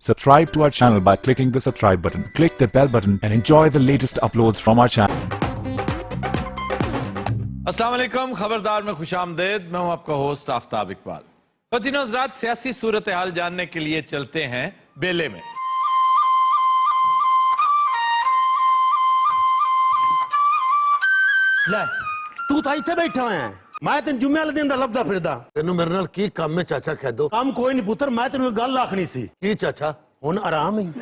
Subscribe to our channel by clicking the subscribe button. Click the bell button and enjoy the latest uploads from our channel. अस्सलाम वालेकुम, खबरदार में खुशामदेद। मैं हूं आपका होस्ट आफ्ताब इकबाल। ख़वातीन हज़रात, सियासी सूरत हाल जानने के लिए चलते हैं बेले में। ਲੈ ਤੂੰ ਤਾਂ ਇੱਥੇ ਬੈਠਾ ਹੋਇਆ ਹੈ। ਮੈਂ ਤੈਨੂੰ ਜੁਮੇ ਵਾਲੇ ਦਿਨ ਦਾ ਲੱਭਦਾ ਫਿਰਦਾ। ਤੈਨੂੰ ਮੇਰੇ ਨਾਲ ਕੀ ਕੰਮ ਹੈ ਚਾਚਾ? ਕਹਿ ਦੋ। ਕੰਮ ਕੋਈ ਨਹੀਂ ਪੁੱਤਰ, ਮੈਂ ਤੈਨੂੰ ਇੱਕ ਗੱਲ ਆਖਣੀ ਸੀ। ਕੀ ਚਾਚਾ? ਹੁਣ ਆਰਾਮ ਹੀ।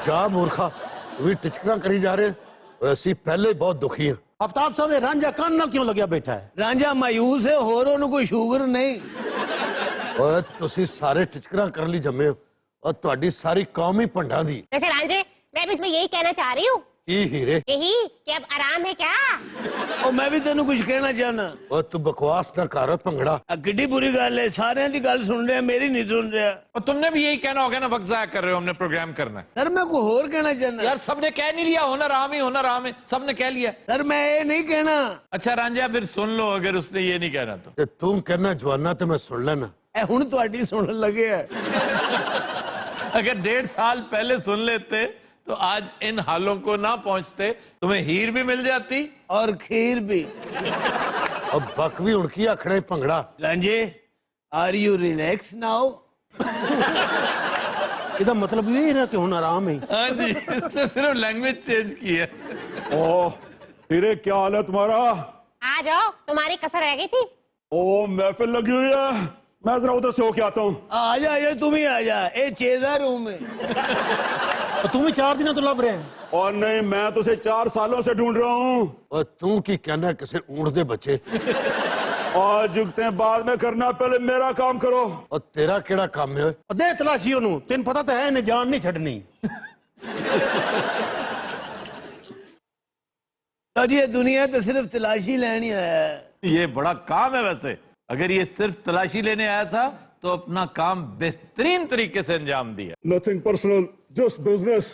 ਜਾ ਮੂਰਖਾ, ਵੀ ਟਿਚਕਰਾਂ ਕਰੀ ਜਾ ਰਹੇ। ਅਸੀਂ ਪਹਿਲੇ ਬਹੁਤ ਦੁਖੀ ਹਾਂ। ਆਫਤਾਬ ਸਾਹਿਬ, ਇਹ ਰਾਂਝਾ ਕੰਨ ਨਾਲ ਕਿਉਂ ਲੱਗਿਆ ਬੈਠਾ ਹੈ? ਰਾਂਝਾ ਮਾਯੂਸ ਹੈ, ਹੋਰ ਉਹਨੂੰ ਕੋਈ ਸ਼ੂਗਰ ਨਹੀਂ। ਓਏ ਤੁਸੀਂ ਸਾਰੇ ਟਿਚਕਰਾਂ ਕਰਨ ਲਈ ਜੰਮੇ ਹੋ, ਔਰ ਤੁਹਾਡੀ ਸਾਰੀ ਕੌਮ ਹੀ ਭੰਡਾਂ ਦੀ। वैसे रांझे, मैं भी तुम्हें यही कहना चाह रही हूँ। ਕੀ ਹੀਰੇ? यही कि अब आराम है क्या? ਉਹ ਮੈਂ ਵੀ ਤੈਨੂੰ ਕੁਝ ਕਹਿਣਾ ਚਾਹਨਾ। ਓ ਤੂੰ ਬਕਵਾਸ ਨਾ ਕਰ ਭੰਗੜਾ। ਆ ਕਿੱਡੀ ਬੁਰੀ ਗੱਲ ਹੈ, ਸਾਰਿਆਂ ਦੀ ਗੱਲ ਸੁਣ ਰਿਹਾ, ਮੇਰੀ ਨਹੀਂ ਸੁਣ ਰਿਹਾ। और तुमने भी यही कहना होगा ना, वक्त ज़ाया कर रहे हो, हमने प्रोग्राम करना है। सर मैं कोई और कहना चाहना। यार सबने कह नहीं लिया हुनर आम है, सबने कह लिया। सर मैं ये नहीं कहना। अच्छा रांझा, फिर सुन लो अगर उसने ये नहीं कहना तो। ਤੇ ਤੂੰ ਕਹਿਣਾ ਜਵਾਨਾ ਤੇ ਮੈਂ ਸੁਣ ਲੈਣਾ। ਇਹ ਹੁਣ ਤੁਹਾਡੀ ਸੁਣਨ ਲੱਗੇ ਆ। अगर 1.5 साल पहले सुन लेते तो आज इन हालों को ना पहुंचते, तुम्हें हीर भी मिल जाती। और खीर भी। अब बक भी ਹੁਣ ਕੀ ਆਖਣਾ ਭੰਗੜਾ। रांझे, आर यू रिलैक्स नाउ? ਇਹਦਾ ਮਤਲਬ ਇਹ ਹੈ ਨਾ ਕਿ ਹੁਣ ਆਰਾਮ है। हाँ जी, इसने सिर्फ लैंग्वेज चेंज की है। ओह हीरे, क्या हाल है तुम्हारा? आ जाओ, तुम्हारी कसर रह गई थी। ओ महफिल लगी हुई है, मैं जरा उधर से होके आता हूँ। आ जा, तुम ही आ जा। ये चेजा रूम है। तुम ही 4 दिनों तो लभ रहे हैं। और नहीं, मैं तो उसे 4 सालों से ढूंढ रहा हूँ। ਓ ਤੂੰ ਕੀ ਕਹਿਣਾ ਕਿਸੇ ਊਂਠ ਦੇ ਬੱਚੇ? और जुगते बाद में करना, पहले मेरा काम करो। ਓ ਤੇਰਾ ਕਿਹੜਾ ਕੰਮ ਹੈ? ਦੇ ਤਲਾਸ਼ੀ ਉਹਨੂੰ, ਤੈਨੂੰ ਪਤਾ ਤਾਂ ਹੈ ਇਹਨੇ ਜਾਨ ਨਹੀਂ ਛੱਡਣੀ। और ये दुनिया तो सिर्फ तलाशी लेनी है। ये बड़ा काम है वैसे। अगर ये सिर्फ तलाशी लेने आया था तो अपना काम बेहतरीन तरीके से अंजाम दिया। Nothing personal, just business.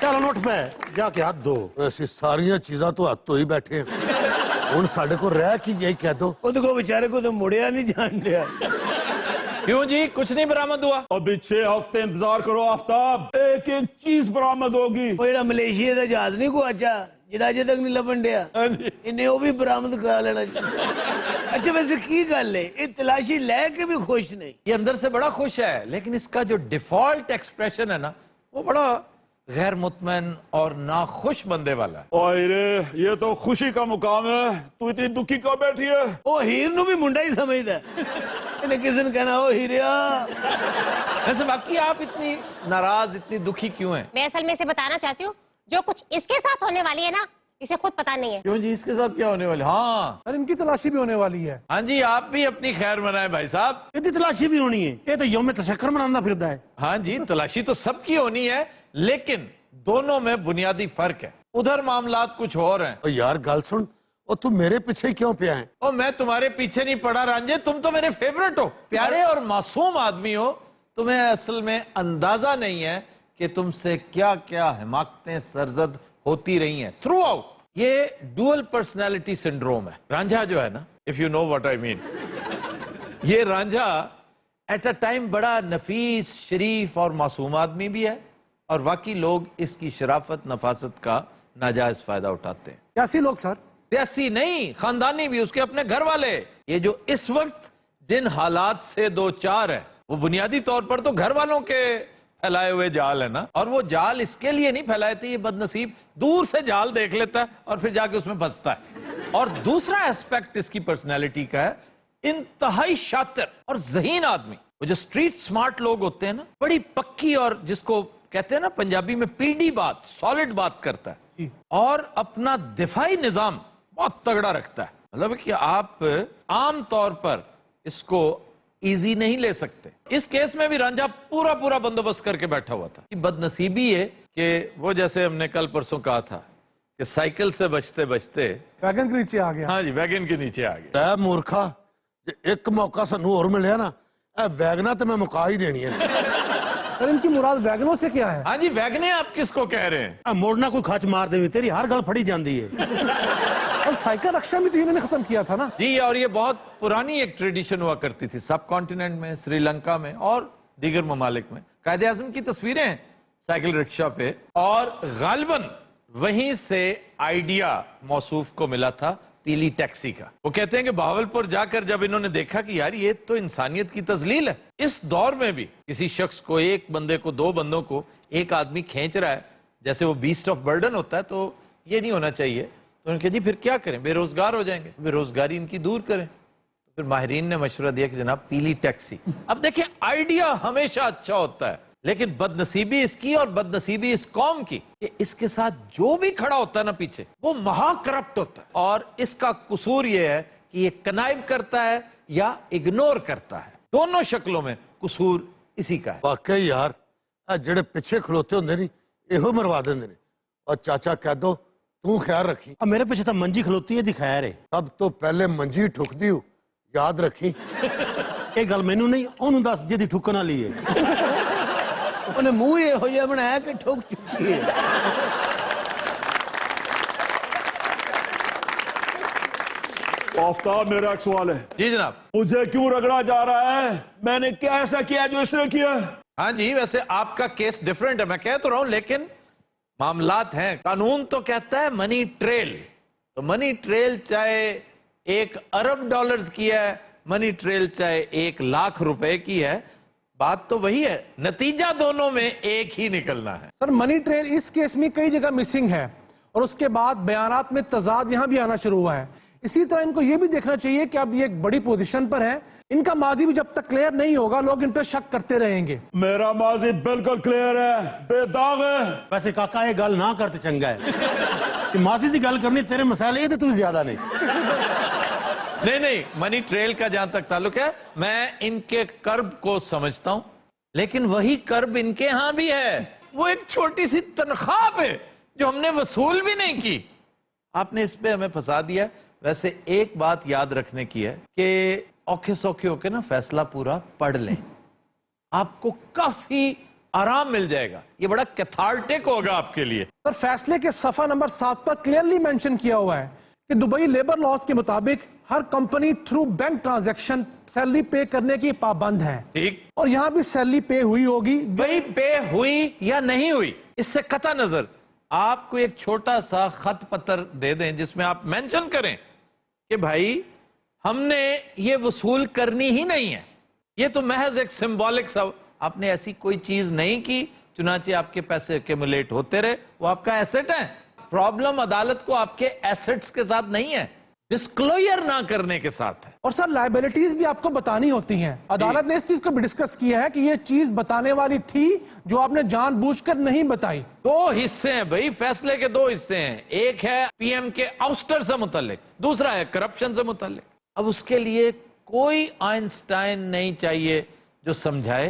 ਚੱਲ ਉੱਠ ਪੈ, ਜਾ ਕੇ ਹੱਥ ਧੋ। ਅਸੀਂ ਸਾਰੀਆਂ ਚੀਜ਼ਾਂ ਤੋਂ ਹੱਥ ਧੋਈ ਬੈਠੇ ਹਾਂ। ਹੁਣ ਸਾਡੇ ਕੋਲ ਰਹਿ ਕੀ ਗਈ? ਕਹਿ ਦੋ। खुद को बेचारे को तो मुड़िया नहीं जान दिया। क्यों जी, कुछ नहीं बरामद हुआ? अभी 6 हफ्ते इंतजार करो आफ्ताब, एक एक चीज बरामद होगी। ਉਹ ਜਿਹੜਾ ਮਲੇਸ਼ੀਆ ਦਾ ਜਹਾਜ਼ ਨਹੀਂ ਗੁਆਚਾ, ਜਿਹੜਾ ਅਜੇ ਤੱਕ ਨਹੀਂ ਲੱਭਣ ਡਿਆ, ਇਹਨੇ ਉਹ ਵੀ ਬਰਾਮਦ ਕਰਾ ਲੈਣਾ। अच्छा वैसे की गल है, ये तलाशी लेके भी खुश नहीं। ये अंदर से बड़ा खुश है, लेकिन इसका जो डिफॉल्ट एक्सप्रेशन है ना, वो बड़ा गैर मुतमइन और नाखुश बंदे वाला है। ओ हीरे, ये तो खुशी का मुकाम है, तू इतनी दुखी क्यों बैठी है? ਉਹ ਹੀਰ ਨੂੰ ਵੀ ਮੁੰਡਾ ਹੀ ਸਮਝਦਾ ਹੈ। ਇਹਨੇ ਕਿਸੇ ਨੇ ਕਹਿਣਾ ਉਹ ਹੀਰਿਆ। वैसे बाकी आप इतनी नाराज, इतनी दुखी क्यों हैं? मैं असल में इसे बताना चाहती हूँ, जो कुछ इसके साथ होने वाली है ना, इसे खुद पता नहीं है। क्यों जी, इसके साथ क्या होने वाले? हाँ और इनकी तलाशी भी होने वाली है। हाँ जी, आप भी अपनी खैर मनाएं भाई साहब। ਇਹਦੀ ਤਲਾਸ਼ੀ ਵੀ ਹੋਣੀ ਹੈ। ਇਹ ਤਾਂ ਯੌਮ ਤਸ਼ੱਕਰ ਮਨਾਉਂਦਾ ਫਿਰਦਾ ਹੈ। हाँ जी, तलाशी तो सबकी होनी है, लेकिन दोनों में बुनियादी फर्क है। उधर मामलात कुछ और हैं। ਓ ਯਾਰ ਗੱਲ ਸੁਣ, ਉਹ ਤੂੰ ਮੇਰੇ ਪਿੱਛੇ ਕਿਉਂ ਪਿਆ ਹੈ? और मैं तुम्हारे पीछे नहीं पड़ा रांझे, तुम तो मेरे फेवरेट हो, प्यारे और मासूम आदमी हो। तुम्हें असल में अंदाजा नहीं है कि तुमसे क्या क्या हिमाकतें सरजद होती रही हैं थ्रू आउट। ये डुअल पर्सनैलिटी सिंड्रोम है। रांझा जो है ना, if you know what I mean, ये रांझा एट अ टाइम बड़ा नफीस, शरीफ और मासूम आदमी भी है, और बाकी लोग इसकी शराफत, नफासत का नाजायज फायदा उठाते हैं। कैसी लोग सर? सियासी नहीं, खानदानी भी, उसके अपने घर वाले। ये जो इस वक्त जिन हालात से दो चार है, वो बुनियादी तौर पर तो घर वालों के फैलाए हुए जाल है ना। और वो जाल इसके लिए नहीं फैलाए थे, ये बदनसीब दूर से जाल देख लेता है और फिर जाके उसमें फंसता है। और दूसरा एस्पेक्ट इसकी पर्सनैलिटी का है, इंतहाई शातिर और ज़हीन आदमी। वो जो स्ट्रीट स्मार्ट लोग होते हैं ना, बड़ी पक्की और जिसको कहते हैं ना पंजाबी में पीढ़ी बात, सॉलिड बात करता है, और अपना दिफाई निजाम बहुत तगड़ा रखता है। मतलब कि आप आम तौर पर इसको इजी नहीं ले सकते। इस केस में भी रांझा पूरा पूरा बंदोबस्त करके बैठा हुआ था। बदनसीबी है कि वो, जैसे हमने कल परसों कहा था, कि साइकिल से बचते बचते वैगन के नीचे आ गया। हाँ जी, वैगन के नीचे आ गया। ਐ ਮੂਰਖਾ, ਜੇ ਇੱਕ ਮੌਕਾ ਸਾਨੂੰ ਹੋਰ ਮਿਲਿਆ ਨਾ, ਇਹ ਵੈਗਨਾ ਤੇ ਮੈਂ ਮੁਕਾ ਹੀ ਦੇਣੀ ਹੈ। सर इनकी मुराद वैगनों से क्या है? हाँ जी, वैगने आप किसको कह रहे हैं? ਆ ਮੋੜਨਾ ਕੋਈ ਖੱਚ ਮਾਰ ਦੇਵੇ, ਤੇਰੀ ਹਰ ਗੱਲ ਫੜੀ ਜਾਂਦੀ ਹੈ। और साइकिल रक्षा भी तो इन्होंने खत्म किया था ना। जी, और ये बहुत पुरानी एक ट्रेडिशन हुआ करती थी सब कॉन्टिनेंट में, श्रीलंका में और दीगर ममालिक में। कायदे आज़म की तस्वीरें हैं साइकिल रिक्शा पे, और गालिबन वहीं से आइडिया मौसूफ को मिला था पीली टैक्सी का। वो कहते हैं कि बहावलपुर जाकर जब इन्होंने देखा कि यार ये तो इंसानियत की तजलील है, इस दौर में भी किसी शख्स को, एक बंदे को, दो बंदों को एक आदमी खींच रहा है, जैसे वो बीस्ट ऑफ बर्डन होता है, तो ये नहीं होना चाहिए। तो उन्होंने कहा जी फिर क्या करें, बेरोजगार हो जाएंगे, बेरोजगारी इनकी दूर करें। तो फिर माहिरीन ने मशवरा दिया कि जनाब पीली टैक्सी। अब देखिए, आइडिया हमेशा अच्छा होता है, लेकिन बदनसीबी इसकी और बदनसीबी इस कौम की कि इसके साथ जो भी खड़ा होता है ना पीछे, वो महा करप्ट होता है। और इसका कसूर ये है कि ये कनाइव करता है या इग्नोर करता है, दोनों शक्लों में कसूर इसी का है। वाकई यार, जेड़े पिछे खड़ोते होंगे नहीं, ਇਹੋ मरवा देंगे ने। और चाचा कह दो तू ख्याल रखी, अब मेरे पीछे तो मंजी खलोती है दिखाया रे। अब तो पहले मंजी ठुकदी हो, याद रखी। ਇਹ ਗੱਲ ਮੈਨੂੰ ਨਹੀਂ, ਉਹਨੂੰ ਦੱਸ ਜਿਹਦੀ ਠੁੱਕਣ ਵਾਲੀ ਹੈ। ਉਹਨੇ ਮੂੰਹ ਇਹੋ ਜਿਹਾ ਬਣਾਇਆ ਕਿ ਠੋਕ ਚੁੱਕੀ ਹੈ। आफ्ताब, मेरा एक सवाल है, जी जनाब। मुझे क्यों रगड़ा जा रहा है? मैंने क्या ऐसा किया जो इसने किया? हाँ जी, वैसे आपका केस डिफरेंट है, मैं कह तो रहा हूं, लेकिन मामलात हैं। कानून तो कहता है मनी ट्रेल, तो मनी ट्रेल चाहे 1 अरब डॉलर्स की है, मनी ट्रेल चाहे 1 लाख रुपए की है, बात तो वही है, नतीजा दोनों में एक ही निकलना है। सर मनी ट्रेल इस केस में कई जगह मिसिंग है और उसके बाद बयानात में तजाद यहाँ भी आना शुरू हुआ है। इसी तरह इनको ये भी देखना चाहिए कि अब ये एक बड़ी पोजीशन पर है, इनका माजी भी जब तक क्लियर नहीं होगा लोग इन पर शक करते रहेंगे। मेरा माजी बिल्कुल क्लियर है, बेदाग है। वैसे काका ये गल ना करते चंगा है कि माजी की गल करनी, तेरे मसाले ये तो तू ज्यादा नहीं। नहीं, मनी ट्रेल का जहां तक ताल्लुक है, मैं इनके कर्ब को समझता हूं, लेकिन वही कर्ब इनके यहां भी है। वो एक छोटी सी तनख्वाह पे जो हमने वसूल भी नहीं की, आपने इस पे हमें फंसा दिया। वैसे एक बात याद रखने की है कि औखे सौखे होके ना फैसला पूरा पढ़ लें, आपको काफी आराम मिल जाएगा, ये बड़ा कैथार्टिक होगा आपके लिए। पर फैसले के सफा नंबर 7 पर क्लियरली मेंशन किया हुआ है कि दुबई लेबर लॉज के मुताबिक हर company through bank transaction salary pay करने की पाबंद है। ठीक, और यहाँ भी सैलरी पे हुई होगी, भाई पे हुई या नहीं हुई इससे कता नजर आपको एक छोटा सा खत पत्र दे दें जिसमें आप मेंशन करें कि भाई हमने ये वसूल करनी ही नहीं है, ये तो महज एक सिंबॉलिक सा, आपने ऐसी कोई चीज नहीं की, चुनाचे आपके पैसे एक्यूमुलेट होते रहे, वो आपका एसेट है। प्रॉब्लम अदालत को आपके एसेट्स के साथ नहीं है, डिस्क्लोजर ना करने के साथ है। और सर लायबिलिटीज भी आपको बतानी होती हैं। अदालत ने इस चीज को भी डिस्कस किया है कि ये चीज बताने वाली थी जो आपने जानबूझकर नहीं बताई। 2 हिस्से हैं भाई, फैसले के 2 हिस्से हैं, एक है पीएम के आउस्टर से मुतालिक, दूसरा है करप्शन से मुतालिक। अब उसके लिए कोई आइंस्टाइन नहीं चाहिए जो समझाए।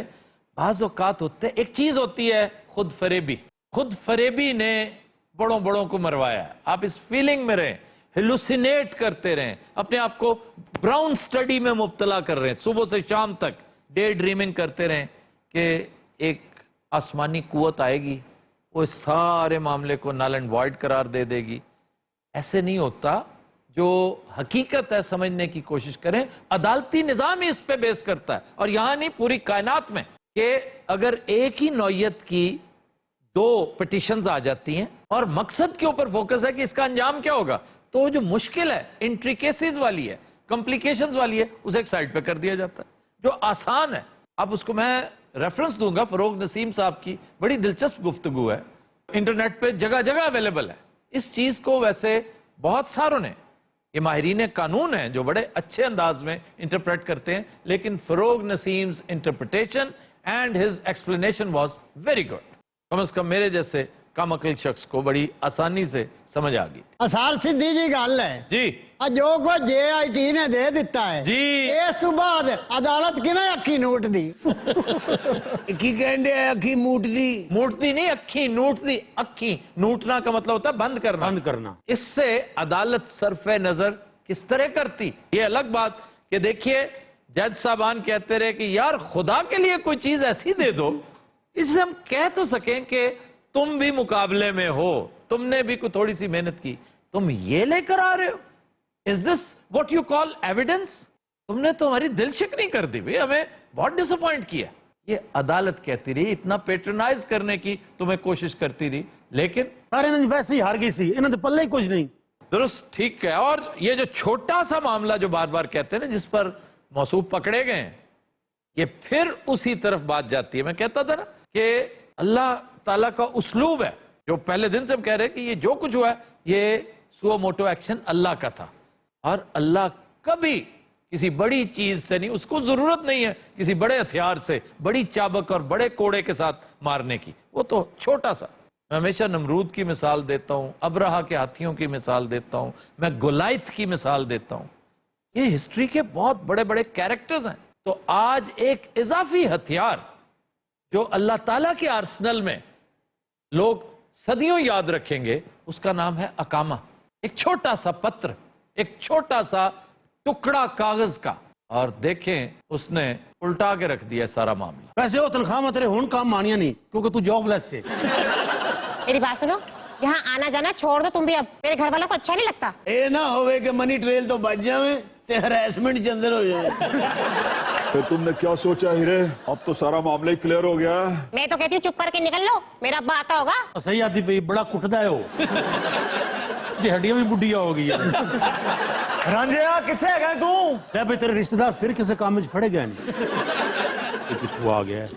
बाज़ औक़ात होते, एक चीज होती है खुद फरेबी, खुद फरेबी ने बड़ों बड़ों को मरवाया। आप इस फीलिंग में रहें, हेलुसिनेट करते रहें, अपने आप को ब्राउन स्टडी में मुब्तला कर रहे हैं, सुबह से शाम तक डे ड्रीमिंग करते रहें कि एक आसमानी कुव्वत आएगी, वो इस सारे मामले को नल एंड वॉइड करार दे देगी। ऐसे नहीं होता, जो हकीकत है समझने की कोशिश करें। अदालती निजाम ही इस पे बेस करता है, और यहां नहीं पूरी कायनात में, कि अगर एक ही नौयत की 2 पिटिशंस आ जाती हैं और मकसद के ऊपर फोकस है कि इसका अंजाम क्या होगा, तो जो मुश्किल है, इंट्रिकेसीज वाली है, कॉम्प्लिकेशंस वाली है, उसे एक साइड पे कर दिया जाता है। जो आसान है, अब उसको मैं रेफरेंस दूंगा, फरोग नसीम साहब की बड़ी दिलचस्प गुफ्तगू है, इंटरनेट पे जगह जगह अवेलेबल है। इस चीज को वैसे बहुत सारों ने, ये माहिरीन कानून हैं जो बड़े अच्छे अंदाज में इंटरप्रेट करते हैं, लेकिन Farogh Naseem's interpretation and his explanation was very good. कम से कम मेरे जैसे कम अकल शख्स को बड़ी आसानी से समझ आ गई। असार सीधी जी गल है जी, जो को JIT ने दे दिता है जी, इस तो बाद अदालत किने अखी नोट दी की कहंदे अखी मूट दी, मूटती नहीं, अखी नूट दी। अखी नूटना का मतलब होता है बंद करना, बंद करना। इससे अदालत सरफे नजर किस तरह करती, ये अलग बात कि देखिए जज साहबान कहते रहे कि यार खुदा के लिए कोई चीज ऐसी दे दो, इससे हम कह तो सकें कि तुम भी मुकाबले में हो, तुमने भी कोई थोड़ी सी मेहनत की, तुम ये लेकर आ रहे हो। Is this what you call evidence? तुमने तो हमारी दिल शिकनी कर दी भाई, हमें बहुत डिसअपॉइंट किया। ये अदालत कहती रही, इतना पेट्रोनाइज करने की तुम्हें कोशिश करती रही, लेकिन सारे इन्होंने वैसे ही हार गई सी, इन्होंने तो पल्ले ही कुछ नहीं। दुरुस्त, ठीक है। और ये जो छोटा सा मामला जो बार बार कहते हैं ना, जिस पर मौसूफ पकड़े गए हैं, ये फिर उसी तरफ बात जाती है। मैं कहता था ना कि अल्लाह ताला का उसलूब है, जो पहले दिन से हम कह रहे हैं कि ये जो कुछ हुआ है ये सुओ मोटो एक्शन अल्लाह का था, और अल्लाह कभी किसी बड़ी चीज से नहीं, उसको जरूरत नहीं है किसी बड़े हथियार से, बड़ी चाबक और बड़े कोड़े के साथ मारने की, वो तो छोटा सा। मैं हमेशा नमरूद की मिसाल देता हूं, अबरहा के हाथियों की मिसाल देता हूं, मैं गोलायत की मिसाल देता हूं। ये हिस्ट्री के बहुत बड़े बड़े कैरेक्टर्स हैं। तो आज एक इजाफी हथियार जो अल्लाह ताला के आर्सनल में लोग सदियों याद रखेंगे, उसका नाम है अकामा। एक छोटा सा पत्र, एक छोटा सा टुकड़ा कागज का, और देखें उसने उल्टा के रख दिया सारा मामला। वैसे वो तनख्वाह में तेरे हुन काम आनिया नहीं, क्योंकि तू जॉबलेस है। मेरी बात सुनो, यहाँ आना जाना छोड़ दो तुम भी अब, मेरे घर वालों को अच्छा नहीं लगता। ए ना होवे कि मनी ट्रेल तो बच जावे ते हरासमेंट चंदर हो जाए। फिर तुमने क्या सोचा हीरे? अब तो सारा मामला ही क्लियर हो गया है। मैं तो कहती हूँ चुप करके निकल लो, मेरा अब्बा आता होगा। सही आदि भाई, बड़ा कुटदा है वो, हड्डियां भी बुढ़िया हो गई है। ਰਾਂਝਿਆ ਕਿੱਥੇ ਹੈਗਾ ਤੂੰ? ले भाई तेरे रिश्तेदार फिर किसी काम में फड़े गए नहीं। कितू आ गया है।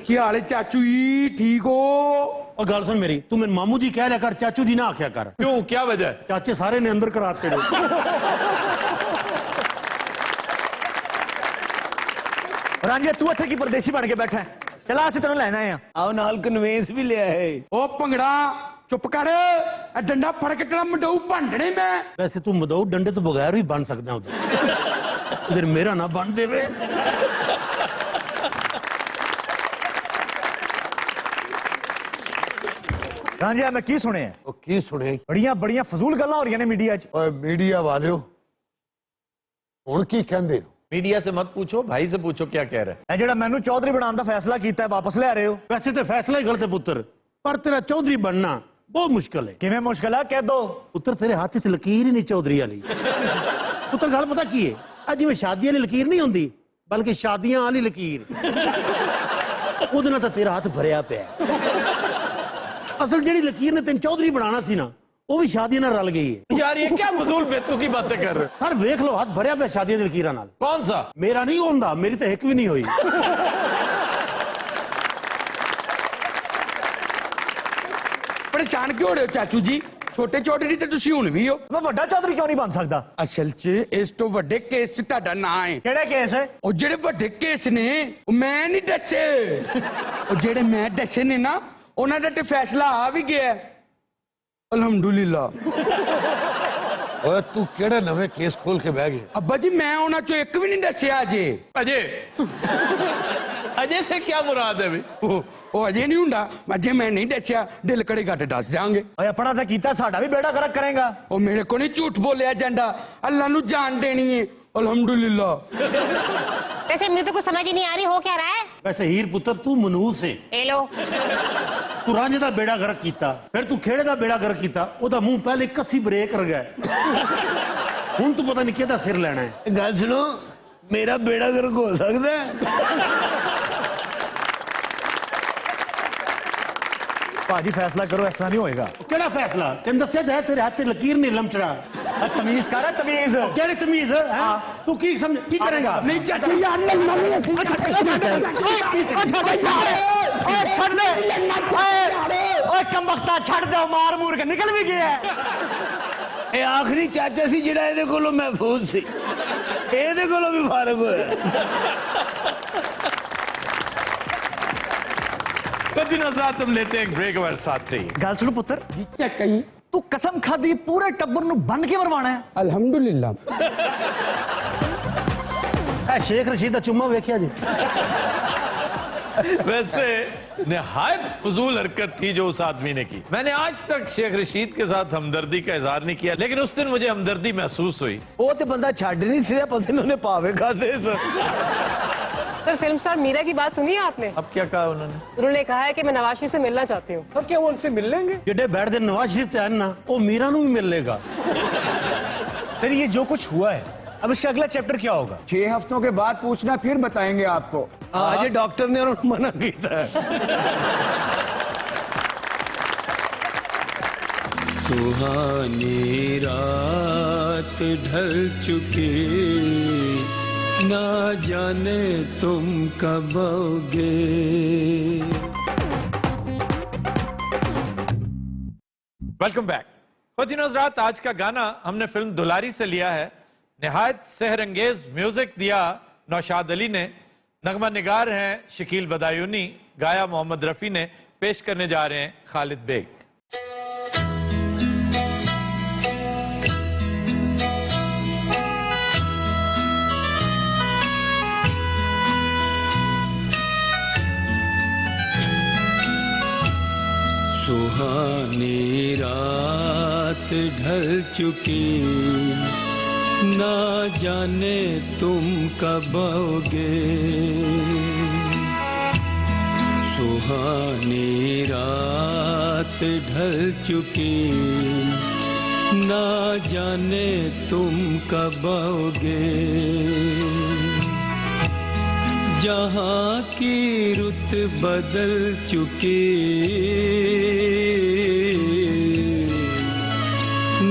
ਕੀ ਹਾਲ ਹੈ ਚਾਚੂ ਜੀ, ਠੀਕ ਹੋ? और गल सुन मेरी, तू मेरे मामू जी कह लिया कर, चाचू जी ना आख्या कर। क्यों, क्या वजह है? चाचे सारे ने अंदर कराते हो। ਰਾਂਝਿਆ ਤੂੰ ਇੱਥੇ ਕੀ ਪਰਦੇਸੀ ਬਣ ਕੇ ਬੈਠਾ ਹੈ? ਚਲਾ ਅਸੀਂ ਤੈਨੂੰ ਲੈਣ ਆਏ ਆ। आओ नाल कन्वेंस भी लिया है। ਉਹ ਭੰਗੜਾ ਚੁੱਪ ਕਰ, ਇਹ ਡੰਡਾ ਫੜ ਕੇ ਤੇਰਾ ਮਡਾਊ ਭੰਡਣੇ ਮੈਂ। वैसे तू मदऊ डंडे तो बगैर भी बन सकते हैं उधर, इधर मेरा ना बन देवे। ਰਾਂਝਿਆ ਮੈਂ ਕੀ ਸੁਣਿਆ? ਉਹ ਕੀ ਸੁਣੇ? ਬੜੀਆਂ ਬੜੀਆਂ ਫਜ਼ੂਲ ਗੱਲਾਂ ਹੋ ਰਹੀਆਂ ਨੇ ਮੀਡੀਆ 'ਚ। ਓਏ ਮੀਡੀਆ ਵਾਲਿਓ, ਹੁਣ ਕੀ ਕਹਿੰਦੇ ਹੋ? मीडिया से मत पूछो, भाई से पूछो क्या कह रहे हैं। ਇਹ ਜਿਹੜਾ ਮੈਨੂੰ ਚੌਧਰੀ ਬਣਾਉਣ ਦਾ ਫੈਸਲਾ ਕੀਤਾ ਹੈ ਵਾਪਸ ਲੈ ਰਹੇ ਹੋ? वैसे तो फैसला ही गलत है पुत्र, पर तेरा चौधरी बनना बहुत मुश्किल है। ਕਿਵੇਂ ਮੁਸ਼ਕਲ ਆ? ਕਹਿ ਦੋ। पुत्र तेरे हाथ से लकीर ही नहीं चौधरी वाली। पुत्र गल पता की है, अज जिवें शादी वाली लकीर नहीं होंदी, बल्कि शादियां वाली लकीर, ਉਹਦੇ ਨਾਲ ਤਾਂ तेरा हाथ भरिया पिया। असल ਜਿਹੜੀ लकीर ने तेन चौधरी बनाना सी ना, वो भी शादी ਨਾਲ रल गई है। यार ये क्या फजूल बेतु की बातें कर रहे हो? सर वेख लो, हाथ भरिया पिया शादी दी लकीरां नाल। कौन सा? मेरा नहीं होंदा, मेरी तो एक भी नहीं हुई। ਪਰੇਸ਼ਾਨ ਕਿਉਂ ਹੋ ਰਹੇ ਹੋ ਚਾਚੂ ਜੀ? ਛੋਟੇ ਚੌਧਰੀ ਤੇ ਤੁਸੀਂ ਹੁਣ ਵੀ ਹੋ। ਮੈਂ ਵੱਡਾ ਚੌਧਰੀ ਕਿਉਂ ਨਹੀਂ ਬਣ ਸਕਦਾ? ਅਸਲ 'ਚ ਇਸ ਤੋਂ ਵੱਡੇ ਕੇਸ 'ਚ ਤੁਹਾਡਾ ਨਾਂ ਹੈ। ਕਿਹੜਾ ਕੇਸ ਹੈ? ਉਹ ਜਿਹੜੇ ਵੱਡੇ ਕੇਸ ਨੇ ਉਹ ਮੈਂ ਨਹੀਂ ਦੱਸੇ, ਉਹ ਜਿਹੜੇ ਮੈਂ ਦੱਸੇ ਨੇ ਨਾ, ਉਹਨਾਂ ਦਾ ਤੇ ਫੈਸਲਾ ਆ ਵੀ ਗਿਆ ਹੈ। ਅਲਹਮਦੁਲਿਲਾ। ਓਏ ਤੂੰ ਕਿਹੜੇ ਨਵੇਂ ਕੇਸ ਖੋਲ ਕੇ ਬਹਿ ਗਿਆ? ਅੱਬਾ ਜੀ ਮੈਂ ਉਹਨਾਂ ਚੋਂ ਇੱਕ ਵੀ ਨਹੀਂ ਦੱਸਿਆ ਅਜੇ। अजय अजय से क्या मुराद है भाई? ਉਹ ਅਜੇ ਨਹੀਂ ਹੁੰਦਾ, ਅਜੇ ਮੈਂ ਨਹੀਂ ਦੱਸਿਆ, ਦਿਲ ਕਰੇਗਾ ਤੇ ਦੱਸ ਦਿਆਂਗੇ। ਓਏ ਆਪਣਾ ਤਾਂ ਕੀਤਾ, ਸਾਡਾ ਵੀ ਬੇੜਾ ਗਰਕ ਕਰੇਗਾ। ਉਹ ਮੇਰੇ ਕੋ ਨਹੀਂ ਝੂਠ ਬੋਲਿਆ ਜਾਂਦਾ, ਅੱਲਾ ਨੂੰ ਜਾਨ ਦੇਣੀ ਹੈ। ਅਲਹਮਦੁਲਿਲਾ। वैसे मुझे तो कुछ समझ ही नहीं आ रही, हो क्या रहा है? वैसे हीर पुत्र तू मनूस है, ले लो। तू रांझे दा बेड़ा गर्क कीता, फिर तू खेड़े दा बेड़ा गर्क कीता, ओदा मुंह पहले कसी ब्रेक कर गया। हुण तू पता नहीं किहदा सिर लेना है। गल सुनो, मेरा बेड़ा गर्क हो सकता है? ਭਾਜੀ ਫੈਸਲਾ ਕਰੋ, ਇਸ ਤਰ੍ਹਾਂ ਨਹੀਂ ਹੋਏਗਾ। केड़ा फैसला? तेन दस्या तो है तेरे हाथ ते लकीर नहीं लमचड़ा। ਤਮੀਜ਼ ਕਰ, ਤਮੀਜ਼। केड़ी तमीज है? तू की समझ की करेगा? ਨਹੀਂ ਚਾਚੂ ਯਾਰ ਨਹੀਂ ਓਏ ਛੱਡ ਦੇ, ਓਏ ਕੰਬਖਤਾ ਛੱਡ ਦੇ, ਮਾਰ ਮੂਰ ਕੇ ਨਿਕਲ ਵੀ ਗਿਆ। ਇਹ ਆਖਰੀ ਚਾਚਾ ਸੀ ਜਿਹੜਾ ਇਹਦੇ ਕੋਲੋਂ ਮਹਿਫੂਜ਼ ਸੀ, ਇਹਦੇ ਕੋਲੋਂ ਵੀ ਫਾਰਗ ਹੋਇਆ। तो दिन हजरात हम लेते हैं एक ब्रेक हमारे साथ रहिए। ਗੱਲ ਸੁਣ ਪੁੱਤਰ, क्या कही? ਤੂੰ ਕਸਮ ਖਾਦੀ ਪੂਰੇ ਟੱਬਰ ਨੂੰ ਬੰਨ ਕੇ ਮਰਵਾਣਾ ਹੈ। अल्हम्दुलिल्लाह। ए शेख रशीद दा चुम्मा वेखिया जी? वैसे निहायत फजूल हरकत थी जो उस आदमी ने की। मैंने आज तक शेख रशीद के साथ हमदर्दी का इजहार नहीं किया, लेकिन उस दिन मुझे हमदर्दी महसूस हुई। ਉਹ ਤੇ ਬੰਦਾ ਛੱਡ ਨਹੀਂ ਸਿਆ, ਪਤਾ ਨਹੀਂ ਉਹਨੇ ਪਾਵੇ ਖਾਦੇ। सर फिल्म स्टार मीरा की बात सुनी है आपने? अब क्या कहा उन्होंने? उन्होंने कहा है कि मैं नवाज शरीफ से मिलना चाहती हूँ। और क्या वो उनसे मिल लेंगे? जिहड़े बैठदे नवाज शरीफ ते ना वो मीरा नूं भी मिल लेगा। फिर ये जो कुछ हुआ है, अब इसका अगला चैप्टर क्या होगा? 6 हफ्तों के बाद पूछना, फिर बताएंगे आपको। आज डॉक्टर ने उन्होंने मना कीता है। सुहानी रात ढल चुकी, ना जाने तुम कब आओगे। Welcome back. ख़वातीन और हज़रात, आज का गाना हमने फिल्म दुलारी से लिया है। निहायत सेहरंगेज म्यूजिक दिया नौशाद अली ने, नगमा निगार हैं शकील बदायूनी, गाया मोहम्मद रफी ने, पेश करने जा रहे हैं खालिद बेग। सुहानी रात ढल चुकी, ना जाने तुम कब आओगे। सुहानी रात ढल चुकी, ना जाने तुम कब आओगे। जहाँ की रुत बदल चुकी,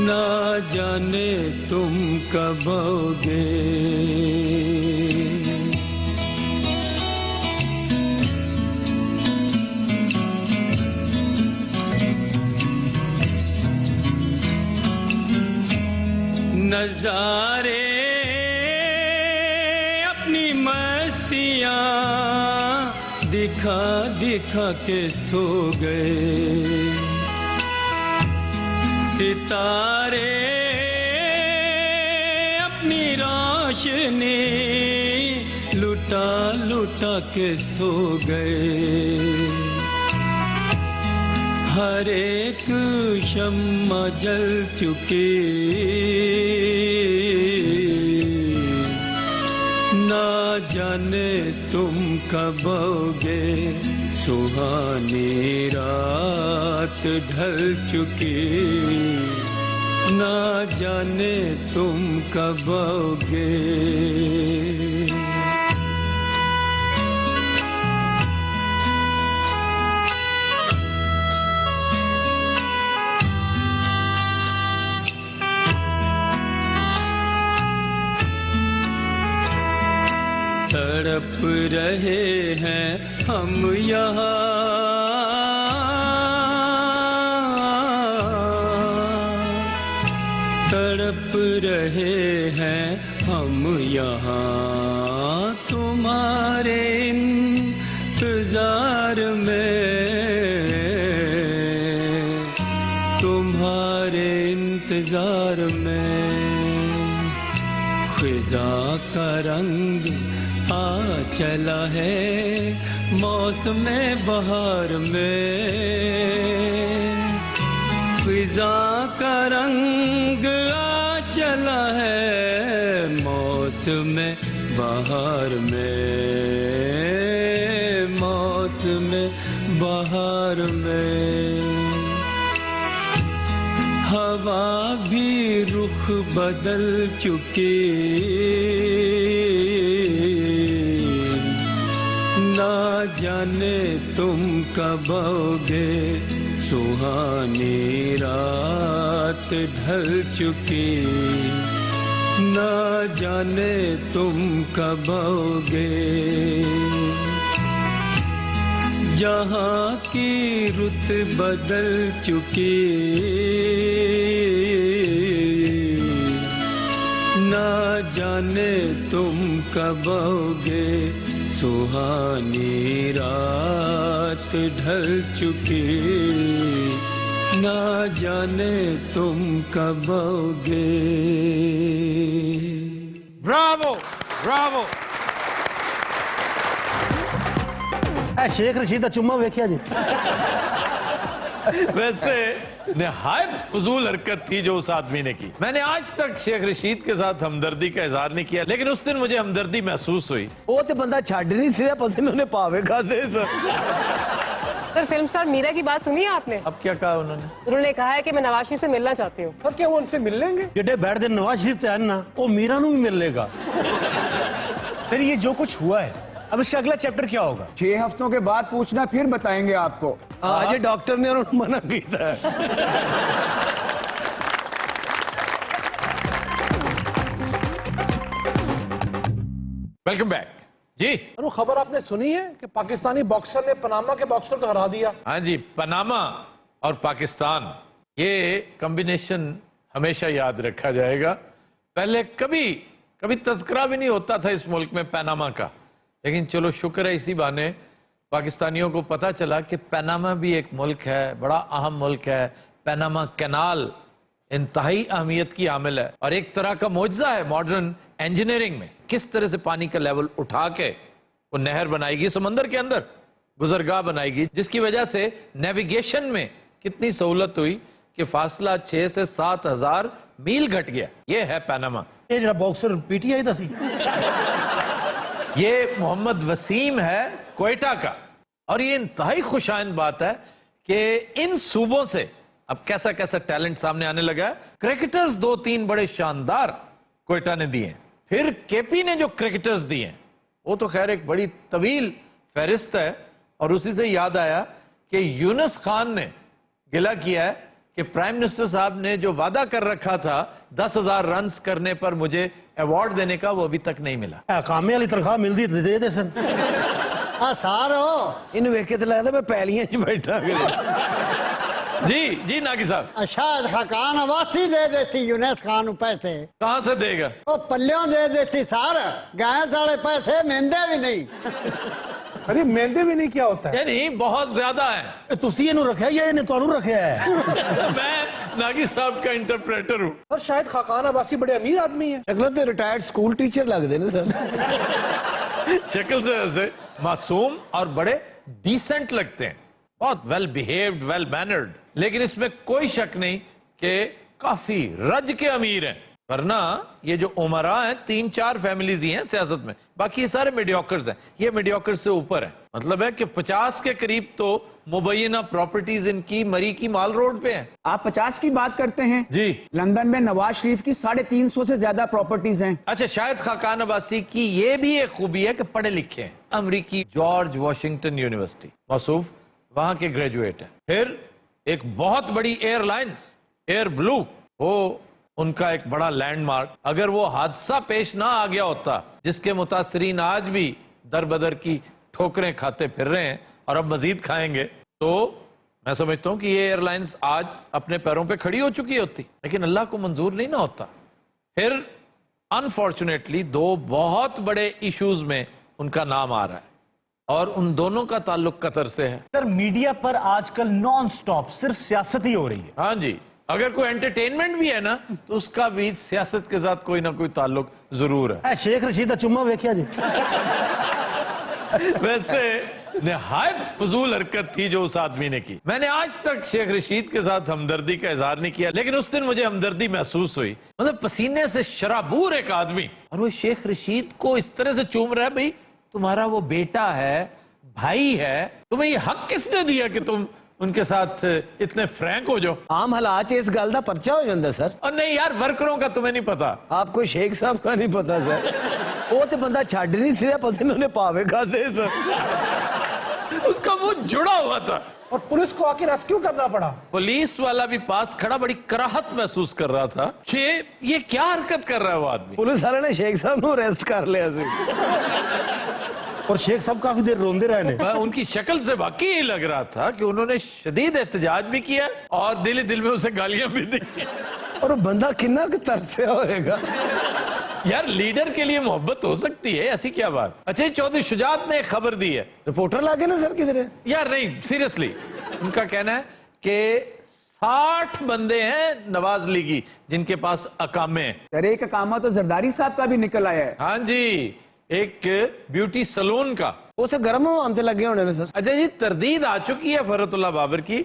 ना जाने तुम कब आओगे। नजारे अपनी मस्तियाँ दिखा दिखा के सो गए। सितारे अपनी रोशनी लुटा लुटा के सो गए। हर एक शम्मा जल चुकी, ना जाने तुम कब आओगे। सुहानी रात ढल चुकी, ना जाने तुम कब आओगे। तड़प रहे हैं हम यहाँ, तड़प रहे हैं हम यहाँ तुम्हारे इंतजार में, तुम्हारे इंतजार में। ख़िज़ा का रंग आ चला है मौसम बहार में, ख़िज़ा का रंग आ चला है मौसम बहार में, मौसम बहार में। हवा भी रुख बदल चुकी, ना जाने तुम कब आओगे। सुहानी रात ढल चुकी, ना जाने तुम कब आओगे। जहाँ की रुत बदल चुकी, ना जाने तुम कब आओगे। सुहानी रात ढल चुकी, ना जाने तुम कब आओगे। Bravo Bravo. शेख रशीद का चुम्मा वेख्या जी? वैसे निहायत फजूल हरकत थी जो उस आदमी ने की। मैंने आज तक शेख रशीद के साथ हमदर्दी का इजहार नहीं किया, लेकिन उस दिन मुझे हमदर्दी महसूस हुई। वो तो बंदा छाड़ नहीं सी पता नहीं उन्हें पावे खाते sir. Sir film star Meera की बात सुनी है आपने? अब क्या कहा उन्होंने? उन्होंने कहा है कि मैं नवाज शरीफ से मिलना चाहती हूँ। और क्या वो उनसे मिल लेंगे? जिहड़े बैठदे नवाज शरीफ ते ना वो मीरा नूं भी मिल लेगा। फिर ये जो कुछ हुआ है, अब इसका अगला चैप्टर क्या होगा? 6 हफ्तों के बाद पूछना, फिर बताएंगे आपको। आज डॉक्टर ने उन्होंने मना किया है। वेलकम बैक जी। और वो खबर आपने सुनी है कि पाकिस्तानी बॉक्सर ने पनामा के बॉक्सर को हरा दिया? हाँ जी, पनामा और पाकिस्तान, ये कॉम्बिनेशन हमेशा याद रखा जाएगा। पहले कभी तस्करा भी नहीं होता था इस मुल्क में पनामा का, लेकिन चलो शुक्र है इसी बहाने पाकिस्तानियों को पता चला कि पनामा भी एक मुल्क है, बड़ा अहम मुल्क है। पनामा कैनाल इंतहाई अहमियत की हामिल है और एक तरह का मौजज़ा है मॉडर्न इंजीनियरिंग में। किस तरह से पानी का लेवल उठा के वो नहर बनाएगी, समंदर के अंदर गुजरगाह बनाएगी, जिसकी वजह से नेविगेशन में कितनी सहूलत हुई कि फासला 6 से 7 हजार मील घट गया। ये है पनामा। ये जरा बॉक्सर पीटीआई दा सी, ये मोहम्मद वसीम है क्वेटा का। और ये इंतहाई खुशाइंद बात है कि इन सूबों से अब कैसा कैसा टैलेंट सामने आने लगा है। क्रिकेटर्स 2-3 बड़े शानदार क्वेटा ने दिए, फिर केपी ने जो क्रिकेटर्स दिए वो तो खैर एक बड़ी तवील फहरिस्त है। और उसी से याद आया कि यूनुस खान ने गिला किया है कि प्राइम मिनिस्टर साहब ने जो वादा कर रखा था 10,000 रन करने पर मुझे अवार्ड देने का, वो अभी तक नहीं मिला। कामे वाली तनख्वाह मिलती तो दे दे सन। सारो इन वेख के तो लगता मैं पैलियां च बैठा जी नागी साहब। शायद खान अवासी दे देती यूनुस खान पैसे। कहां से देगा? वो पल्लियों दे देती सार, गैस वाले पैसे मेहंदे भी नहीं। अरे मेहंदे भी नहीं, क्या होता है? नहीं, बहुत ज्यादा है। तुसी इन्हू रखा या इन्हें तुहानू रखा है? मैं नागी साहब का इंटरप्रेटर हूं। और शायद खाकान अब्बासी बड़े अमीर आदमी है। शक्ल तो रिटायर्ड स्कूल टीचर लगते ना सर। शक्ल से ऐसे मासूम और बड़े डिसेंट लगते हैं, बहुत वेल बिहेव्ड, वेल मैनर्ड। लेकिन इसमें कोई शक नहीं कि काफी रज के अमीर हैं। वरना ये जो उमरा हैं 3-4 फैमिलीज ही हैं सियासत में, बाकी ये सारे मीडियोकर्स हैं। ये मीडियोकर्स से ऊपर है, मतलब है कि 50 के करीब तो मुबैना प्रॉपर्टीज इनकी मरी की माल रोड पे हैं। आप 50 की बात करते हैं जी। लंदन में नवाज शरीफ की 350 से ज्यादा प्रॉपर्टीज हैं। अच्छा, शायद खाकान अब्बासी की ये भी एक खूबी है कि पढ़े लिखे हैं। अमेरिकी जॉर्ज वाशिंगटन यूनिवर्सिटी मौसूफ, वहां के ग्रेजुएट हैं। फिर एक बहुत बड़ी एयरलाइंस एयर ब्लू, वो उनका एक बड़ा लैंडमार्क। अगर वो हादसा पेश ना आ गया होता जिसके मुतासरीन आज भी दर बदर की ठोकरें खाते फिर रहे हैं और अब मजीद खाएंगे, तो मैं समझता हूं कि ये एयरलाइंस आज अपने पैरों पे खड़ी हो चुकी होती। लेकिन अल्लाह को मंजूर नहीं ना होता। फिर अनफॉर्चुनेटली 2 बहुत बड़े इश्यूज में उनका नाम आ रहा है और उन दोनों का ताल्लुक कतर से है। सर मीडिया पर आजकल नॉन स्टॉप सिर्फ सियासत ही हो रही है। हाँ जी, अगर कोई एंटरटेनमेंट भी है ना तो उसका भी सियासत के साथ कोई ना कोई ताल्लुक जरूर है। शेख रशीद दा चुम्मा वेख्या जी। वैसे निहायत फजूल हरकत थी जो उस आदमी ने की। मैंने आज तक शेख रशीद के साथ हमदर्दी का इजहार नहीं किया, लेकिन उस दिन मुझे हमदर्दी महसूस हुई। मतलब पसीने से शराबूर एक आदमी और वो शेख रशीद को इस तरह से चूम रहा है, भाई तुम्हारा वो बेटा है, भाई है, तुम्हें ये हक किसने दिया कि तुम उनके साथ इतने फ्रैंक हो जाओ? आम हालात इस गल का पर्चा हो जाता सर। और नहीं यार, वर्करों का तुम्हें नहीं पता। आपको शेख साहब का नहीं पता सर। वो तो बंदा छाड़ नहीं सी पता नहीं उन्हें पावे खाते सर। उसका मुंह जुड़ा हुआ था और पुलिस को आके रेस्क्यू करना पड़ा। पुलिस वाला भी पास खड़ा बड़ी कराहत महसूस कर रहा था कि ये क्या हरकत कर रहा है वो आदमी। पुलिस वाले ने शेख साहब को अरेस्ट कर लिया और शेख साहब काफी देर रोंदे रहे ने। उनकी शक्ल से वाकई ये लग रहा था कि उन्होंने शदीद एहतजाज भी किया और दिल ही दिल में उसे गालियां भी दी। और वो बंदा कितना तरसे होएगा यार, लीडर के लिए मोहब्बत हो सकती है, ऐसी क्या बात। अच्छा, चौधरी शुजात ने एक खबर दी है। रिपोर्टर लागे ना सर किधर है? यार नहीं, सीरियसली उनका कहना है कि 60 बंदे हैं नवाज लीगी जिनके पास अकामे हैं। अरे एक अकामा तो जरदारी साहब का भी निकल आया है। हाँ जी, एक ब्यूटी सलून का। वो तो गर्म हो हम लगे होने सर। अच्छा जी, तरदीद आ चुकी है फरतुल्लाह बाबर की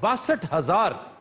62,000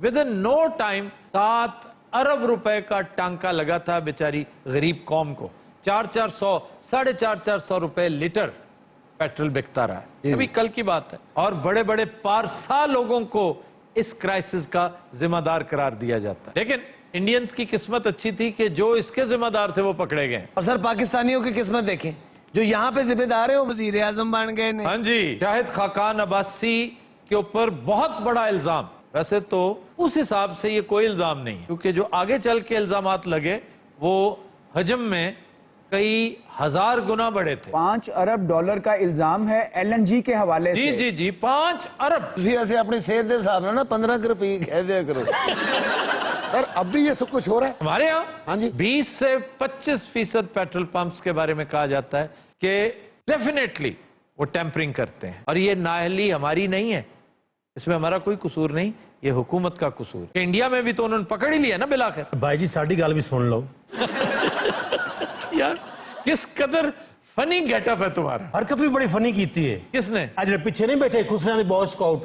विद इन नो टाइम 7 अरब रुपए का टांका लगा था बेचारी गरीब कौम को। 400 450 रुपए लीटर पेट्रोल बिकता रहा है। अभी कल की बात है। और बड़े बड़े पारसा लोगों को इस क्राइसिस का जिम्मेदार करार दिया जाता है। लेकिन इंडियंस की किस्मत अच्छी थी कि जो इसके जिम्मेदार थे वो पकड़े गए। और सर पाकिस्तानियों की किस्मत देखें, जो यहाँ पे जिम्मेदार है वो वजीर आजम बन गए ने। हाँ जी, शाहिद खाकान अब्बासी के ऊपर बहुत बड़ा इल्जाम। वैसे तो उस हिसाब से ये कोई इल्जाम नहीं है, क्योंकि जो आगे चल के इल्जामात लगे वो हजम में कई हजार गुना बड़े थे। 5 अरब डॉलर का इल्जाम है LNG के हवाले जी से। जी जी 5 अरब। ऐसे अपनी सेहत के हिसाब ना 15 रुपये कह दिया करो। सर अब भी ये सब कुछ हो रहा है हमारे यहाँ हाँ जी। 20 से 25% पेट्रोल पंप्स के बारे में कहा जाता है कि डेफिनेटली वो टेम्परिंग करते हैं। और ये नाअहली हमारी नहीं है, इसमें हमारा कोई कसूर नहीं, ये हुकूमत का कसूर है। इंडिया में भी तो उन्होंने पकड़ ही लिया ना बिलाखिर। भाई जी साड़ी गल भी सुन लो। यार किस कदर फनी गेटअप है तुम्हारा। हरकत भी बड़ी फनी कीती है। किसने? आज पीछे नहीं बैठे खुसरे दी बॉय स्काउट।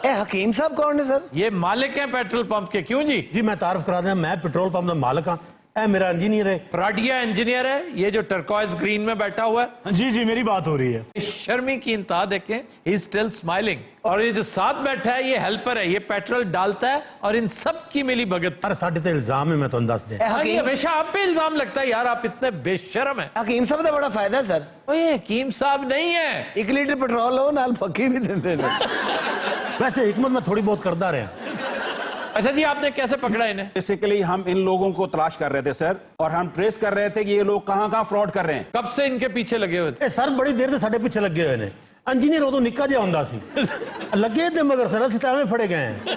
ए हकीम साहब कौन है सर? ये मालिक हैं पेट्रोल पंप के। क्यों जी? जी मैं तारफ करा दें, मैं पेट्रोल पंप का मालिक हाँ। ए मेरा इंजीनियर है। प्राडिया इंजीनियर है, ये जो टर्कॉइज ग्रीन में बैठा हुआ है। जी जी मेरी बात हो रही है। शर्मी की इंतहा देखें, ही इज स्टिल स्माइलिंग। और ये जो साथ बैठा है ये हेल्पर है, ये पेट्रोल डालता है और इन सब की मिली भगत। अरे साढ़े तो इल्जाम है, मैं तो दस दे। हमेशा आप पे इल्जाम लगता है यार, आप इतने बेशर्म है। हकीम साहब का बड़ा फायदा है सर। ओए हकीम साहब नहीं है, 1 लीटर पेट्रोल लो नाल पक्की भी देते हैं। वैसे हिकमत में थोड़ी बहुत करता रहा। अच्छा जी, आपने कैसे पकड़ा इन्हें? बेसिकली हम इन लोगों को तलाश कर रहे थे सर, और हम ट्रेस कर रहे थे कि ये लोग कहां फ्रॉड कर रहे हैं। कब से इनके पीछे लगे हुए थे? सर बड़ी देर से साढ़े पीछे लगे हुए ने। इंजीनियर उदों निक्का जिहा हुंदा सी, लगे थे मगर सर असि तां फड़े गए हैं।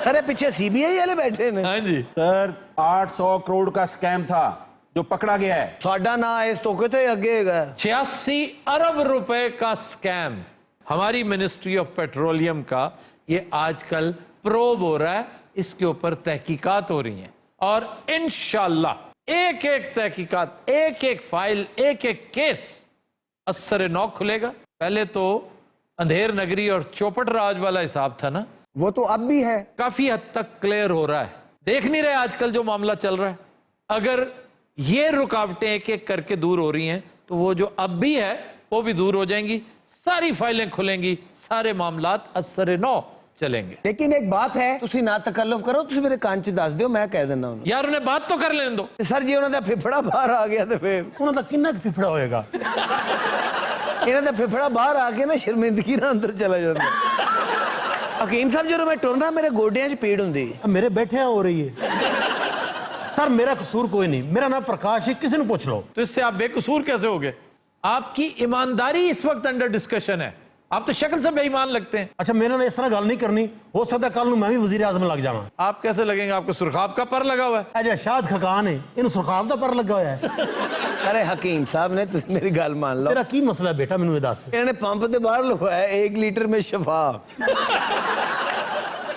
अरे पीछे CBI वाले बैठे ने। हाँ जी सर 800 करोड़ का स्कैम था जो पकड़ा गया है। साडा ना इस तोके तो अगे है। 86 अरब रुपए का स्कैम हमारी मिनिस्ट्री ऑफ पेट्रोलियम का ये आजकल प्रोब हो रहा है, इसके ऊपर तहकीकात हो रही हैं। और इंशाल्लाह एक एक तहकीकात, एक एक फाइल, एक एक केस असर नौ खुलेगा। पहले तो अंधेर नगरी और चौपट राज वाला हिसाब था ना, वो तो अब भी है। काफी हद तक क्लियर हो रहा है। देख नहीं रहे आजकल जो मामला चल रहा है, अगर ये रुकावटें एक एक करके दूर हो रही हैं तो वो जो अब भी है वो भी दूर हो जाएंगी, सारी फाइलें खुलेंगी, सारे मामलात असर नौ चलेंगे। लेकिन एक बात है, तुसी ना तकल्लुफ करो, तुसी मेरे कान च दस दियो, मैं कह देना उन्हें। यार उन्हें बात तो कर लेने दो। सर जी उन्होंने फिफड़ा बाहर आ गया तो फिर उन्होंने किन्ना फिफड़ा होएगा। इन्होंने फिफड़ा बाहर आके ना शर्मिंदगी ना अंदर चला जाता। हकीम साहब जो मैं टुरना मेरे गोडियां च पीड़ हुंदी। मेरे बैठे हो रही है। सर मेरा कसूर कोई नहीं, मेरा नाम प्रकाश है, किसी ने पूछ लो। तो इससे आप बेकसूर कैसे हो गए? आपकी ईमानदारी इस वक्त अंडर डिस्कशन है, आप तो शक्ल से बेईमान लगते हैं। अच्छा मेरे ने इस तरह गल नहीं करनी, हो सकता कल मैं भी वजीर आजम लग जावा। आप कैसे लगेंगे? आपको सुरखाब का पर लगा हुआ है। अजय शाद खकान है, इन सुरखाब का पर लगा हुआ है। अरे हकीम साहब ने तुम मेरी गल मान लो। तेरा की मसला है बेटा, मैनू दस। इन्होंने पंप के बाहर लिखवाया 1 लीटर में शफा।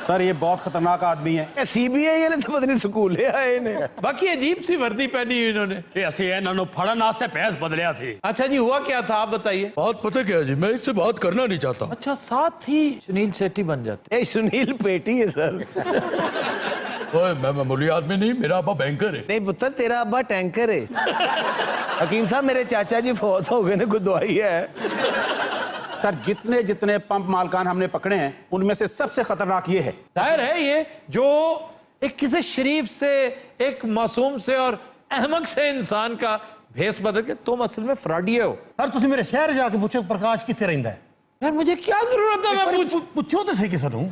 सर ये बहुत खतरनाक आदमी है। CBI वाले तो पता नहीं स्कूल आए ने। बाकी अजीब सी वर्दी पहनी हुई इन्होंने। ये ਅਸੀਂ ਇਹਨਾਂ ਨੂੰ ਫੜਨ ਵਾਸਤੇ ਭੇਸ ਬਦਲਿਆ ਸੀ। अच्छा जी, हुआ क्या था आप बताइए। बात पता क्या जी, मैं इससे बात करना नहीं चाहता। अच्छा साथ ही सुनील शेट्टी बन जाते। ए सुनील पेटी है सर। ओए मैं मामूली आदमी नहीं, मेरा अब्बा बैंकर है। नहीं पुत्र तेरा अब्बा टैंकर है। हकीम साहब मेरे चाचा जी फौत हो गए ने, कोई दवाई है? सर जितने जितने पंप मालकान हमने पकड़े हैं उनमें से सबसे खतरनाक ये है। जाहिर है ये जो एक किसी शरीफ से, एक मासूम से और अहमक से इंसान का भेस बदल के तुम असल में फ्रॉडी हो। सर तुम मेरे शहर जाके पूछो प्रकाश कितने रहिंदा है। यार मुझे क्या जरूरत है, मैं पूछो तो सही किसी नूं।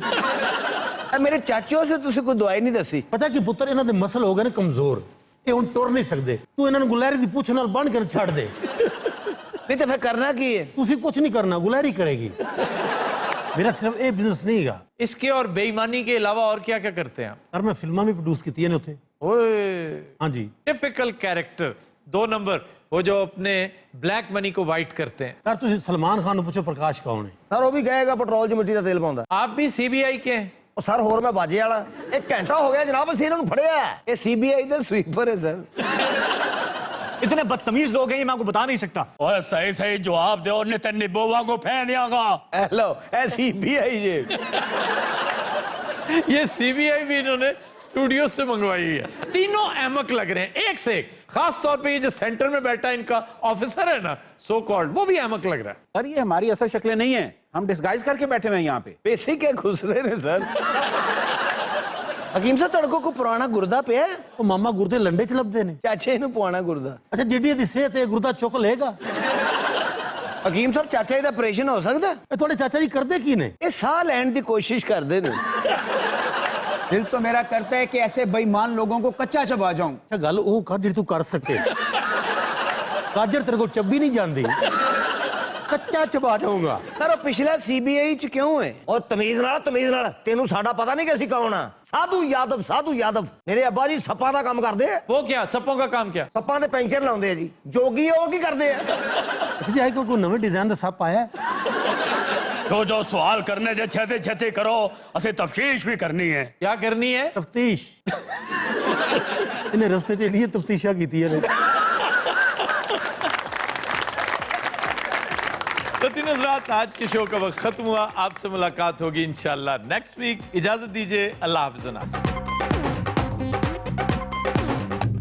मेरे चाचो से तुसी कोई दवाई नहीं दसी? पता कि पुत्र इन्हां दे मसल हो गए ने कमजोर, ये हुण टुर नहीं सकदे। तू इन्हां नूं गुलैरी दी पूछ नाल बंध कर छड़ दे। नहीं तो फिर करना की है? तुसी कुछ नहीं करना, गुलैरी करेगी। मेरा सिर्फ ये बिजनेस नहीं है। इसके और बेईमानी के अलावा और क्या क्या करते हैं आप? सर मैं फिल्मां भी प्रोड्यूस की है उथे। ओए हाँ जी। टिपिकल कैरेक्टर 2 नंबर, वो जो अपने ब्लैक मनी को वाइट करते हैं। सर तुसी सलमान खान पूछो प्रकाश कौन है। सर वो भी कहेगा पेट्रोल च मिट्टी का तेल पाਉਂਦਾ। आप भी CBI के हैं? सर होर मैं बाजे वाला 1 घंटा हो गया जनाब, ਅਸੀਂ ਇਹਨਾਂ ਨੂੰ ਫੜਿਆ। ये CBI ਦਾ स्वीपर है सर। इतने बदतमीज लोग हैं ये मैं आपको बता नहीं सकता। ओए सही सही जवाब दो, नहीं तो निबोवा को फेंक दियागा। हेलो CBI जी। ये सीबीआई भी इन्होंने स्टूडियो से मंगवाई है। तीनों अहमक लग रहे हैं एक से एक। खास तौर पे ये जो सेंटर में बैठा इनका ऑफिसर है ना, सो कॉल्ड, वो भी अहमक लग रहा है। सर ये हमारी असल शक्लें नहीं है, हम डिस्गाइज करके बैठे हुए हैं यहाँ पे। बेसिक है घुस रहे ने सर। हकीम साहब तड़को को पुराना गुर्दा पे है, ਉਹ ਮਾਮਾ ਗੁਰਦੇ ਲੰਡੇ ਚ ਲੱਭਦੇ ਨੇ। ਚਾਚੇ ਨੂੰ ਪੁਆਣਾ ਗੁਰਦਾ। ਅੱਛਾ ਜਿੱਡੀ ਦੀ ਸਿਹਤ ਹੈ ਗੁਰਦਾ ਚੁੱਕ ਲਏਗਾ। ਹਕੀਮ ਸਾਹਿਬ ਚਾਚਾ ਜੀ ਦਾ ਆਪਰੇਸ਼ਨ ਹੋ ਸਕਦਾ? ਇਹ ਤੁਹਾਡੇ ਚਾਚਾ ਜੀ ਕਰਦੇ ਕੀ ਨੇ? ਇਹ ਸਾਹ ਲੈਣ ਦੀ ਕੋਸ਼ਿਸ਼ ਕਰਦੇ ਨੇ। दिल तो मेरा करता है कि ऐसे बेईमान लोगों को कच्चा चबा जाऊं। ਅੱਛਾ ਗੱਲ ਉਹ ਕਰ ਜਿਹੜੀ ਤੂੰ ਕਰ ਸਕੇ। ਗਾਜਰ ਤੇਰੇ ਕੋਲ ਚੱਬੀ ਨਹੀਂ ਜਾਂਦੀ। ਕੱਚਾ ਚਬਾ ਜਾਊਂਗਾ। ਸਰ ਉਹ ਪਿਛਲਾ ਸੀਬੀਆਈ ਚ ਕਿਉਂ ਹੈ? ਉਹ ਤਮੀਜ਼ ਨਾਲ ਤੈਨੂੰ ਸਾਡਾ ਪਤਾ ਨਹੀਂ ਕਿ ਅਸੀਂ ਕੌਣ ਆ। ਸਾਧੂ ਯਾਦਵ ਮੇਰੇ ਅੱਬਾ ਜੀ ਸੱਪਾਂ ਦਾ ਕੰਮ ਕਰਦੇ ਆ। वो क्या, सप्पों का काम क्या? ਸੱਪਾਂ ਦੇ ਪੈਂਚਰ ਲਾਉਂਦੇ ਆ ਜੀ। ਜੋਗੀ ਉਹ ਕੀ ਕਰਦੇ ਆ? ਅੱਛਾ ਜੀ ਅੱਜਕੱਲ ਕੋਈ ਨਵੇਂ ਡਿਜ਼ਾਈਨ ਦਾ ਸੱਪ ਆਇਆ ਹੈ? जो सवाल करने जे छेती छेती करो, असे तफ्तीश भी करनी है। क्या करनी है? ਤਫਤੀਸ਼। ਇਹਨੇ ਰਸਤੇ 'ਚ ਜਿਹੜੀਆਂ ਤਫਤੀਸ਼ਾਂ ਕੀਤੀਆਂ ਨੇ। तो तीन हजरात, आज के शो का वक्त खत्म हुआ। आपसे मुलाकात होगी इंशाल्लाह नेक्स्ट वीक। इजाजत दीजिए, अल्लाह हाफिज़।